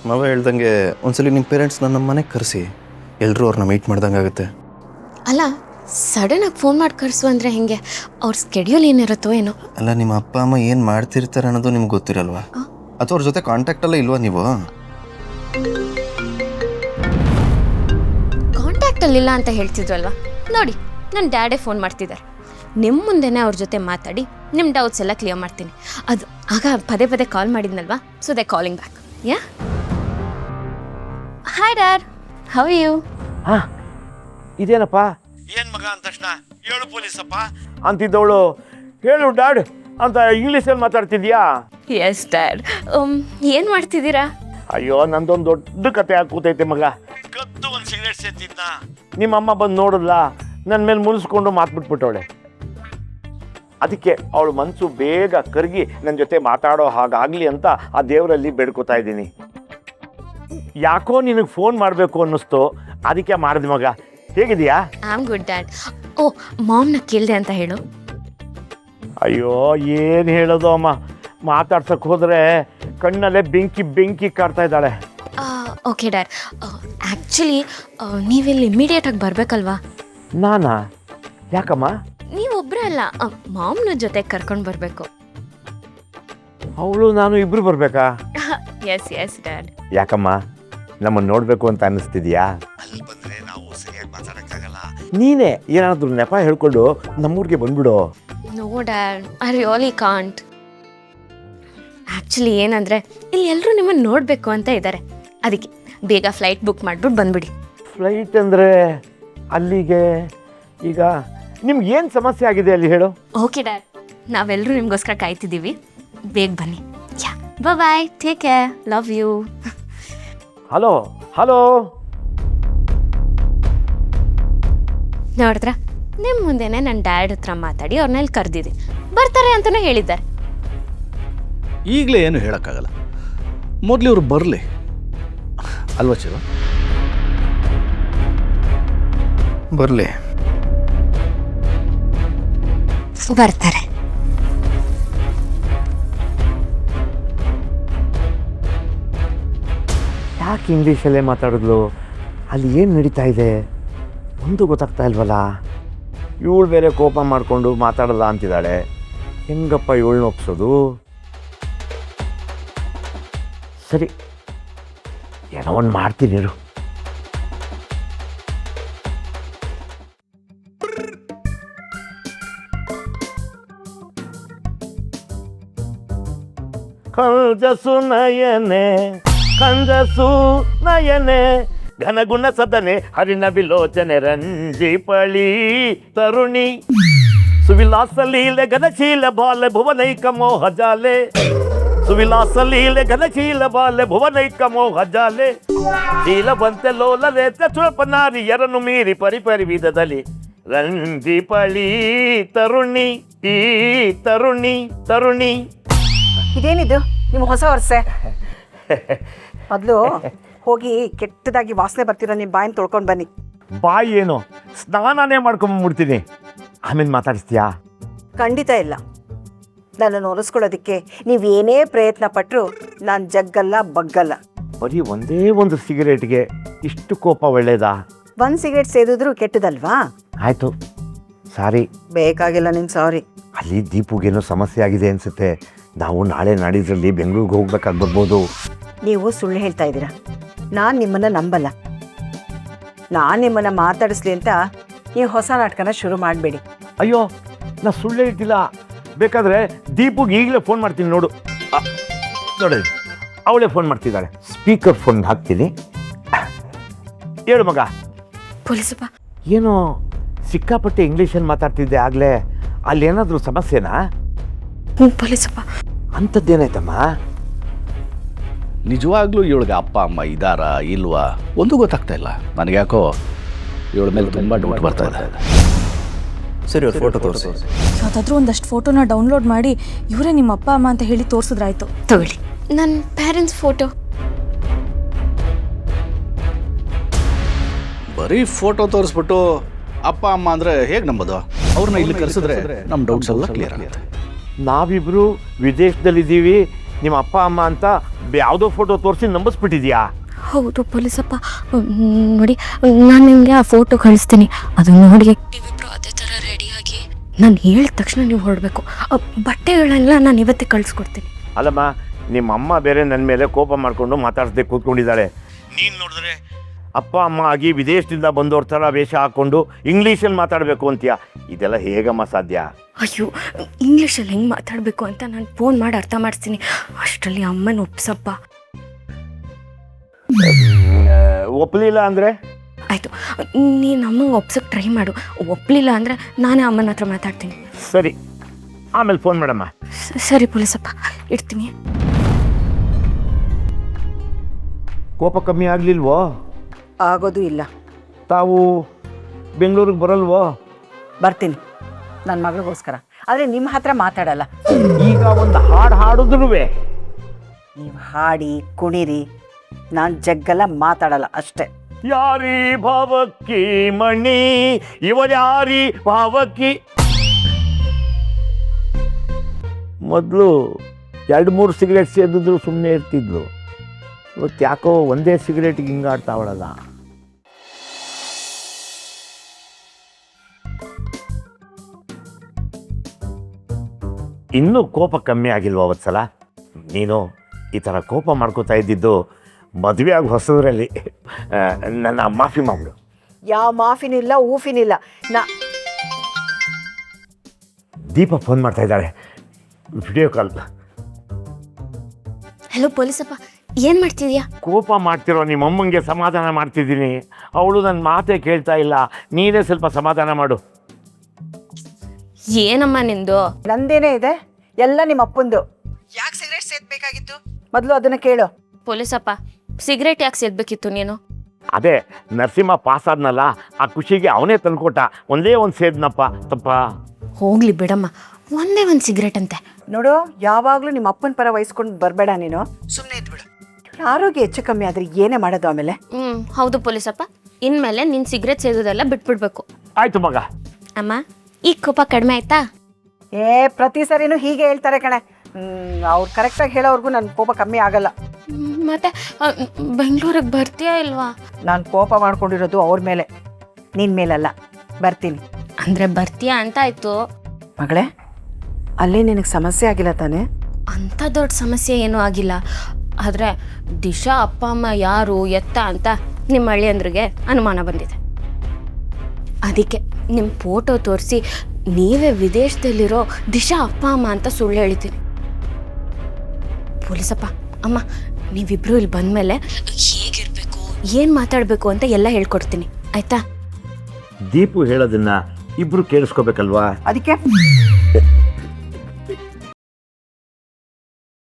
ಮಾವ ಹೇಳ್ದಂಗೆ ಒಂದ್ಸಲಿ ನಿಮ್ಮ ಪೇರೆಂಟ್ಸ್ ನಮ್ಮ ಮನೆಗೆ ಕರೆಸಿ ಎಲ್ಲರೂ ಅವ್ರನ್ನ ಮೀಟ್ ಮಾಡ್ದಂಗೆ ಆಗುತ್ತೆ. ಅಲ್ಲ, ಸಡನ್ನಾಗಿ ಫೋನ್ ಮಾಡಿ ಕರೆಸು ಅಂದರೆ ಹೆಂಗೆ? ಅವ್ರ ಸ್ಕೆಡ್ಯೂಲ್ ಏನಿರುತ್ತೋ ಏನೋ. ಅಲ್ಲ, ನಿಮ್ಮ ಅಪ್ಪ ಅಮ್ಮ ಏನು ಮಾಡ್ತಿರ್ತಾರೆ ಅನ್ನೋದು ನಿಮ್ಗೆ ಗೊತ್ತಿರಲ್ವಾ? ಅಥವಾ ಅವ್ರ ಜೊತೆ ಕಾಂಟ್ಯಾಕ್ಟಲ್ಲೇ ಇಲ್ವಾ ನೀವು? ಕಾಂಟ್ಯಾಕ್ಟಲ್ಲಿಲ್ಲ ಅಂತ ಹೇಳ್ತಿದ್ವಲ್ವಾ? ನೋಡಿ, ನನ್ನ ಡ್ಯಾಡೇ ಫೋನ್ ಮಾಡ್ತಿದ್ದಾರೆ. ನಿಮ್ಮ ಮುಂದೆನೇ ಅವ್ರ ಜೊತೆ ಮಾತಾಡಿ ನಿಮ್ಮ ಡೌಟ್ಸ್ ಎಲ್ಲ ಕ್ಲಿಯರ್ ಮಾಡ್ತೀನಿ. ಅದು ಆಗ ಪದೇ ಪದೇ ಕಾಲ್ ಮಾಡಿದ್ನಲ್ವಾ, so they calling back. Yeah, hi dad, how are you? ಹಾಂ, ಇದೇನಪ್ಪ ಏನ್ ಮಗ ಅಂದ ತಕ್ಷಣ ಹೇಳು ಪೊಲೀಸಪ್ಪ ಅಂತಿದ್ದವಳು ಹೇಳು ಡ್ಯಾಡ್ ಅಂತ ಇಂಗ್ಲೀಷಲ್ಲಿ ಮಾತಾಡ್ತಿದ್ಯಾ? Yes dad. ಏನು ಮಾಡ್ತಿದ್ದೀರಾ? ಅಯ್ಯೋ, ನಂದೊಂದು ದೊಡ್ಡ ಕತೆ ಕೂತೈತೆ ಮಗ. ಕದ್ದು ಒಂದು ಸಿಗರೇಟ್ ಸೇತಿದ್ನ. ನಿಮ್ಮಮ್ಮ ಬಂದು ನೋಡಿದ್ಲ, ನನ್ನ ಮೇಲೆ ಮುನಿಸ್ಕೊಂಡು ಮಾತ್ಬಿಟ್ಬಿಟ್ಟವಳೆ. ಅದಕ್ಕೆ ಅವಳು ಮನಸ್ಸು ಬೇಗ ಕರಗಿ ನನ್ನ ಜೊತೆ ಮಾತಾಡೋ ಹಾಗಾಗಲಿ ಅಂತ ಆ ದೇವರಲ್ಲಿ ಬೇಡ್ಕೋತಾ ಇದ್ದೀನಿ. ಯಾಕೋ ನಿನಗೆ ಫೋನ್ ಮಾಡಬೇಕು ಅನ್ನಿಸ್ತು, ಅದಕ್ಕೆ ಮಾಡಿದೆ ಮಗ. ಹೇಗಿದೆಯಾ? I am good dad. ಓ, ಮಾಮ್ನ ಕೇಳಿದೆ ಅಂತ ಹೇಳು. ಅಯ್ಯೋ, ಏನು ಹೇಳೋದು ಅಮ್ಮ, ಮಾತಾಡ್ಸಕ್ಕೆ ಹೋದರೆ ಕಣ್ಣಲ್ಲೇ ಬೆಂಕಿ ಕಾಡ್ತಾ ಇದ್ದಾಳೆ. ಓಕೆ ಡ್ಯಾಡ್, ಆ್ಯಕ್ಚುಲಿ ನೀವಿಲ್ಲಿ ಇಮ್ಮಿಡಿಯೇಟಾಗಿ ಬರಬೇಕಲ್ವಾ? ನಾನಾ? ಯಾಕಮ್ಮ? ನೀವೊಬ್ಬರೇ ಅಲ್ಲ, ಮಾಮ್ನ ಜೊತೆ ಕರ್ಕೊಂಡು ಬರಬೇಕು. ಅವಳು ನಾನು ಇಬ್ರು ಬರಬೇಕಾ? Yes yes dad. ಯಾಕಮ್ಮ, ನಮ್ಮನ್ನು ನೋಡಬೇಕು ಅಂತ ಅನ್ನಿಸ್ತಿದ್ಯಾ? ಅಲ್ಲಿ ಬಂದ್ರೆ ನಾವು ಸರಿಯಾಗಿ ಮಾತಾಡಕ್ಕಾಗಲ್ಲ. ನೀನೇ ಏನಾದರೂ ನೆಪ ಹೇಳ್ಕೊಂಡು ನಮ್ಮೂರಿಗೆ ಬಂದ್ಬಿಡು. No dad, I really can't. Actually ಏನಂದರೆ ಇಲ್ಲಿ ಎಲ್ಲರೂ ನಿಮ್ಮನ್ನು ನೋಡಬೇಕು ಅಂತ ಇದ್ದಾರೆ. ಅದಕ್ಕೆ ಬೇಗ ಫ್ಲೈಟ್ ಬುಕ್ ಮಾಡಿಬಿಟ್ಟು ಬಂದ್ಬಿಡಿ. ಫ್ಲೈಟ್ ಅಂದರೆ ಅಲ್ಲಿಗೆ? ಈಗ ನಿಮ್ಗೆ ಏನು ಸಮಸ್ಯೆ ಆಗಿದೆ ಅಲ್ಲಿ ಹೇಳು. ಓಕೆ ಡ್ಯಾಡ್, ನಾವೆಲ್ಲರೂ ನಿಮಗೋಸ್ಕರ ಕಾಯ್ತಿದ್ದೀವಿ. ಬೇಗ ಬನ್ನಿ. Yeah, bye, take care, love you. Hello hello, ನೋಡಿದ್ರ, ನಿಮ್ಮ ಮುಂದೆನೇ ನನ್ನ ಡ್ಯಾಡ್ ಹತ್ರ ಮಾತಾಡಿ ಅವ್ರನ್ನ ಇಲ್ಲಿ ಕರೆದಿದ್ದೀನಿ. ಬರ್ತಾರೆ ಅಂತಲೂ ಹೇಳಿದ್ದಾರೆ. ಈಗಲೇ ಏನು ಹೇಳೋಕ್ಕಾಗಲ್ಲ, ಮೊದಲು ಇವರು ಬರಲಿ ಅಲ್ವಾ ಚಿರು? ಬರಲಿ, ಬರ್ತಾರೆ. ಯಾಕೆ ಇಂಗ್ಲೀಷಲ್ಲೇ ಮಾತಾಡಿದ್ಲು? ಅಲ್ಲಿ ಏನು ನಡೀತಾ ಇದೆ ಒಂದು ಗೊತ್ತಾಗ್ತಾ ಇಲ್ವಲ್ಲ. ಇವಳು ಬೇರೆ ಕೋಪ ಮಾಡಿಕೊಂಡು ಮಾತಾಡಲ್ಲ ಅಂತಿದ್ದಾಳೆ. ಹೆಂಗಪ್ಪ ಇವಳನ್ನ ಒಪ್ಸೋದು? ಸರಿ, ಏನೋ ಒಂದು ಮಾಡ್ತೀನಿ ಇರು. ಕಂಜಸು ನಯನೆ ಕಂಜಸು ನಯನೆ ಘನಗುಣ ಸದನೆ ಹರಿಣ ವಿಲೋಚನೆ ರಂಜಿಪಳಿ ತರುಣಿ ಸುವಿಲಾಸ ಲೀಲೆ ಘನಶೀಲ ಬಾಲೆ ಭುವನೈಕ ಮೋಹ ಜಾಲೆ ಸುವಿಲಾಸ ಲೀಲೆ ಘನಶೀಲ ಬಾಲೆ ಭುವನೈಕ ಮೋಹ ಜಾಲೆ ಶೀಲವಂತೆ ಲೋಲರೆ ಚುಳಪನಾರಿ ಎರನು ಮೀರಿ ಪರಿಪರಿ ವಿಧದಲ್ಲಿ ರಂಜಿಪಳಿ ತರುಣಿ ಈ ತರುಣಿ ತರುಣಿ. ಇದೇನಿದು ನಿಮ್ಮ ಹೊಸ ವರ್ಷೆ? ಮೊದಲು ಹೋಗಿ ಕೆಟ್ಟದಾಗಿ ವಾಸನೆ ಬರ್ತಿರೋ ನಿಮ್ಮ ಬಾಯಿನ ತೊಳ್ಕೊಂಡು ಬನ್ನಿ. ಬಾಯಿ ಏನು, ಸ್ನಾನನೇ ಮಾಡ್ಕೊಂಡ್ಬಿಡ್ತೀನಿ. ಆಮೇಲೆ ಮಾತಾಡಿಸ್ತೀಯಾ? ಖಂಡಿತ ಇಲ್ಲ. ನನ್ನನ್ನು ಒರೆಸ್ಕೊಳ್ಳೋದಕ್ಕೆ ನೀವೇನೇ ಪ್ರಯತ್ನ ಪಟ್ಟರು ನಾನು ಜಗ್ಗಲ್ಲ ಬಗ್ಗಲ್ಲ. ಬರೀ ಒಂದೇ ಒಂದು ಸಿಗರೇಟ್ಗೆ ಇಷ್ಟು ಕೋಪ ಒಳ್ಳೇದಾ? ಒಂದು ಸಿಗರೇಟ್ ಸೇದಿದ್ರು ಕೆಟ್ಟದಲ್ವಾ? ಆಯಿತು, ಸಾರಿ. ಬೇಕಾಗಿಲ್ಲ ನಿನ್ನ ಸಾರಿ. ಅಲ್ಲಿ ದೀಪುಗೇನೋ ಸಮಸ್ಯೆ ಆಗಿದೆ ಅನಿಸುತ್ತೆ. ನಾವು ನಾಳೆ ನಾಡಿದ್ರಲ್ಲಿ ಬೆಂಗಳೂರಿಗೆ ಹೋಗ್ಬೇಕಾಗಿ ಬರ್ಬೋದು. ನೀವು ಸುಳ್ಳು ಹೇಳ್ತಾ ಇದ್ದೀರಾ. ನಾನು ನಿಮ್ಮನ್ನು ನಂಬಲ್ಲ. ನಾನು ನಿಮ್ಮನ್ನು ಮಾತಾಡಿಸ್ಲಿ ಅಂತ ನೀವು ಹೊಸ ನಾಟಕನ ಶುರು ಮಾಡಬೇಡಿ. ಅಯ್ಯೋ, ನಾ ಸುಳ್ಳು ಹೇಳ್ತಿಲ್ಲ. ಬೇಕಾದರೆ ದೀಪುಗೆ ಈಗಲೇ ಫೋನ್ ಮಾಡ್ತೀನಿ ನೋಡು. ನೋಡಿ, ಅವಳೇ ಫೋನ್ ಮಾಡ್ತಿದ್ದಾಳೆ. ಸ್ಪೀಕರ್ ಫೋನ್ ಹಾಕ್ತೀನಿ. ಹೇಳು ಮಗ. ಪೊಲೀಸಪ್ಪ, ಏನೋ ಸಿಕ್ಕಾಪಟ್ಟೆ ಇಂಗ್ಲೀಷಲ್ಲಿ ಮಾತಾಡ್ತಿದ್ದೆ ಆಗಲೇ. ಅಲ್ಲೇನಾದರೂ ಸಮಸ್ಯೆನಾ? ಪೊಲೀಸಪ್ಪ. ಅಂಥದ್ದೇನಾಯ್ತಮ್ಮ? ನಿಜವಾಗ್ಲೂ ಇವಳಿಗೆ ಅಪ್ಪ ಅಮ್ಮ ಇದ್ದಾರಾ ಇಲ್ವಾ ಒಂದು ಗೊತ್ತಾಗ್ತಾ ಇಲ್ಲ. ನನಗೆ ಯಾಕೋ ಇವಳ ಮೇಲೆ ತುಂಬ ಡೌಟ್ ಬರ್ತಾ ಇದೆ. ಸರಿ, ಅವ್ರ ಫೋಟೋ ತೋರಿಸಿ. ಯಾವುದಾದ್ರೂ ಒಂದಷ್ಟು ಫೋಟೋನ ಡೌನ್ಲೋಡ್ ಮಾಡಿ ಇವರೇ ನಿಮ್ಮ ಅಪ್ಪ ಅಮ್ಮ ಅಂತ ಹೇಳಿ ತೋರಿಸಿದ್ರಾಯ್ತು. ತಗೊಳ್ಳಿ ನನ್ನ ಪೇರೆಂಟ್ಸ್ ಫೋಟೋ. ಬರೀ ಫೋಟೋ ತೋರಿಸ್ಬಿಟ್ಟು ಅಪ್ಪ ಅಮ್ಮ ಅಂದರೆ ಹೇಗೆ ನಂಬೋದು? ಅವ್ರನ್ನ ಇಲ್ಲಿ ಕರೆಸಿದ್ರೆ ನಮ್ಮ ಡೌಟ್ಸ್ ಎಲ್ಲ ಕ್ಲಿಯರ್ ಆಗುತ್ತೆ. ನಾವಿಬ್ರು ವಿದೇಶದಲ್ಲಿದ್ದೀವಿ, ನಿಮ್ಮ ಅಪ್ಪ ಅಮ್ಮ ಅಂತ ಯಾವುದೋ ಫೋಟೋ ತೋರಿಸಿ ನಂಬಿಸ್ಬಿಟ್ಟಿದ್ಯಾ? ಹೌದು ಪೊಲೀಸಪ್ಪ, ನೋಡಿ ನಾನು ನಿಮಗೆ ಆ ಫೋಟೋ ಕಳಿಸ್ತೀನಿ, ಅದು ನೋಡಿ ನೀವಿಬ್ರು ಅದೇ ಥರ ರೆಡಿಯಾಗಿ ನಾನು ಹೇಳಿದ ತಕ್ಷಣ ನೀವು ಹೊರಡಬೇಕು. ಬಟ್ಟೆಗಳೆಲ್ಲ ನಾನು ಇವತ್ತೇ ಕಳಿಸ್ಕೊಡ್ತೀನಿ. ಅಲ್ಲಮ್ಮ, ನಿಮ್ಮ ಅಮ್ಮ ಬೇರೆ ನನ್ನ ಮೇಲೆ ಕೋಪ ಮಾಡಿಕೊಂಡು ಮಾತಾಡ್ಸದೆ ಕೂತ್ಕೊಂಡಿದ್ದಾಳೆ. ನೀನು ನೋಡಿದ್ರೆ ಅಪ್ಪ ಅಮ್ಮ ಆಗಿ ವಿದೇಶದಿಂದ ಬಂದವ್ರ ಥರ ವೇಷ ಹಾಕ್ಕೊಂಡು ಇಂಗ್ಲೀಷಲ್ಲಿ ಮಾತಾಡಬೇಕು ಅಂತೀಯ. ಇದೆಲ್ಲ ಹೇಗಮ್ಮ ಸಾಧ್ಯ? ಅಯ್ಯೋ, ಇಂಗ್ಲೀಷಲ್ಲಿ ಹೆಂಗೆ ಮಾತಾಡಬೇಕು ಅಂತ ನಾನು ಫೋನ್ ಮಾಡಿ ಅರ್ಥ ಮಾಡಿಸ್ತೀನಿ. ಅಷ್ಟರಲ್ಲಿ ಅಮ್ಮನ ಒಪ್ಸಪ್ಪ. ಒಪ್ಪಲಿಲ್ಲ ಅಂದರೆ? ಆಯಿತು, ನೀನು ಅಮ್ಮಂಗೆ ಒಪ್ಸೋಕ್ಕೆ ಟ್ರೈ ಮಾಡು. ಒಪ್ಪಲಿಲ್ಲ ಅಂದರೆ ನಾನೇ ಅಮ್ಮನ ಹತ್ರ ಮಾತಾಡ್ತೀನಿ. ಸರಿ, ಆಮೇಲೆ ಫೋನ್ ಮಾಡಮ್ಮ. ಸರಿ ಪೊಲೀಸಪ್ಪ, ಇಡ್ತೀನಿ. ಕೋಪ ಕಮ್ಮಿ ಆಗಲಿಲ್ವೋ? ಆಗೋದು ಇಲ್ಲ. ತಾವು ಬೆಂಗಳೂರಿಗೆ ಬರಲ್ವೋ? ಬರ್ತೀನಿ ನನ್ನ ಮಗಳಿಗೋಸ್ಕರ, ಆದರೆ ನಿಮ್ಮ ಹತ್ರ ಮಾತಾಡಲ್ಲ. ಈಗ ಒಂದು ಹಾಡು ಹಾಡಿದ್ರು ನೀವು ಹಾಡಿ ಕುಣಿರಿ, ನಾನು ಜಗ್ಗಲ್ಲ ಮಾತಾಡಲ್ಲ ಅಷ್ಟೇ. ಯಾರಿ ಭಾವಕ್ಕಿ ಮಣಿ ಇವರ್ಯಾರಿ ಭಾವಕ್ಕಿ. ಮೊದಲು 2-3 ಸಿಗರೇಟ್ ಸೇದಿದ್ರು ಸುಮ್ಮನೆ ಇರ್ತಿದ್ಲು. ಇವತ್ತು ಯಾಕೋ ಒಂದೇ ಸಿಗರೇಟ್ಗೆ ಹಿಂಗಾಡ್ತಾವಳಲ್ಲ. ಇನ್ನೂ ಕೋಪ ಕಮ್ಮಿ ಆಗಿಲ್ವ ಅವತ್ಸಲ? ನೀನು ಈ ಥರ ಕೋಪ ಮಾಡ್ಕೋತಾ ಇದ್ದಿದ್ದು ಮದುವೆ ಆಗಿ ಹೊಸದ್ರಲ್ಲಿ. ನನ್ನ ಮಾಫಿ ಮಾಡು. ಯಾವ ಮಾಫಿನಿಲ್ಲ ಊಫಿನಿಲ್ಲ. ದೀಪ ಫೋನ್ ಮಾಡ್ತಾ ಇದ್ದಾಳೆ, ವಿಡಿಯೋ ಕಾಲ್. ಹಲೋ ಪೊಲೀಸಪ್ಪ, ಏನು ಮಾಡ್ತಿದ್ಯಾ? ಕೋಪ ಮಾಡ್ತಿರೋ ನಿಮ್ಮಮ್ಮಂಗೆ ಸಮಾಧಾನ ಮಾಡ್ತಿದ್ದೀನಿ. ಅವಳು ನನ್ನ ಮಾತೇ ಕೇಳ್ತಾ ಇಲ್ಲ. ನೀನೇ ಸ್ವಲ್ಪ ಸಮಾಧಾನ ಮಾಡು. ಏನಮ್ಮ ನಿಂದು? ನಂದೇನೇ ಇದೆ, ಎಲ್ಲ ನಿಮ್ಮ ಅಪ್ಪಂದು. ಯಾಕೆ ಸಿಗರೇಟ್ ಸೇದಬೇಕಾಗಿತ್ತು ಮೊದಲು ಅದನ್ನು ಕೇಳು. ಪೊಲೀಸಪ್ಪ, ಸಿಗರೇಟ್ ಯಾಕೆ ಸೇದಬೇಕಿತ್ತು ನೀನು? ಅದೇ ನರಸಿಂಹ ಪಾಸ್ ಆದ್ನಲ್ಲ, ಆ ಖುಷಿಗೆ ಅವನೇ ತಂದ್ಕೊಟ್ಟ. ಒಂದೇ ಒಂದು ಸೇದ್ನಪ್ಪ. ತಪ್ಪ? ಹೋಗ್ಲಿ ಬಿಡಮ್ಮ, ಒಂದೇ ಒಂದು ಸಿಗರೇಟ್ ಅಂತೆ. ನೋಡು, ಯಾವಾಗಲೂ ನಿಮ್ಮ ಅಪ್ಪನ ಪರ ವಹಿಸ್ಕೊಂಡು ಬರಬೇಡ ನೀನು. ಸುಮ್ಮನೆ ಇದ್ಬಿಡು. ಆರೋಗ್ಯ ಹೆಚ್ಚು ಕಮ್ಮಿ ಆದರೆ ಏನೇ ಮಾಡೋದು ಆಮೇಲೆ? ಹೌದು ಪೊಲೀಸಪ್ಪ, ಇನ್ಮೇಲೆ ನೀನು ಸಿಗರೇಟ್ ಸೇದೋದೆಲ್ಲ ಬಿಟ್ಬಿಡ್ಬೇಕು. ಆಯ್ತು ಮಗ. ಅಮ್ಮ, ಈಗ ಕೋಪ ಕಡಿಮೆ ಆಯ್ತಾ? ಪ್ರತಿ ಸರಿನೂ ಹೀಗೆ ಹೇಳ್ತಾರೆ ಕಣೆ. ಅವ್ರು ಕರೆಕ್ಟಾಗಿ ಹೇಳೋವರೆಗೂ ನನ್ನ ಕೋಪ ಕಮ್ಮಿ ಆಗಲ್ಲ. ಮತ್ತೆ ಬೆಂಗಳೂರಿಗೆ ಬರ್ತೀಯಾ ಇಲ್ವಾ? ನಾನು ಕೋಪ ಮಾಡ್ಕೊಂಡಿರೋದು ಅವ್ರ ಮೇಲೆ, ನಿನ್ನ ಮೇಲಲ್ಲ. ಬರ್ತೀನಿ ಅಂದರೆ ಬರ್ತೀಯಾ ಅಂತ ಆಯಿತು. ಮಗಳೇ, ಅಲ್ಲಿ ನಿನಗೆ ಸಮಸ್ಯೆ ಆಗಿಲ್ಲ ತಾನೇ? ಅಂಥ ದೊಡ್ಡ ಸಮಸ್ಯೆ ಏನೂ ಆಗಿಲ್ಲ. ಆದರೆ ದಿಶಾ ಅಪ್ಪ ಅಮ್ಮ ಯಾರು ಎತ್ತ ಅಂತ ನಿಮ್ಮ ಅಳಿಯಂದ್ರಿಗೆ ಅನುಮಾನ ಬಂದಿದೆ. ಅದಕ್ಕೆ ನಿಮ್ಮ ಫೋಟೋ ತೋರಿಸಿ ನೀವೇ ವಿದೇಶದಲ್ಲಿರೋ ದಿಶಾ ಅಪ್ಪ ಅಮ್ಮ ಅಂತ ಸುಳ್ಳು ಹೇಳ್ತೀನಿ. ಪೊಲೀಸಪ್ಪ, ಅಮ್ಮ ನೀವಿಬ್ರು ಇಲ್ಲಿ ಬಂದಮೇಲೆ ಹೇಗಿರಬೇಕು, ಏನು ಮಾತಾಡಬೇಕು ಅಂತ ಎಲ್ಲ ಹೇಳ್ಕೊಡ್ತೀನಿ, ಆಯಿತಾ? ದೀಪು ಹೇಳೋದನ್ನ ಇಬ್ರು ಕೇಳಿಸ್ಕೋಬೇಕಲ್ವಾ? ಅದಕ್ಕೆ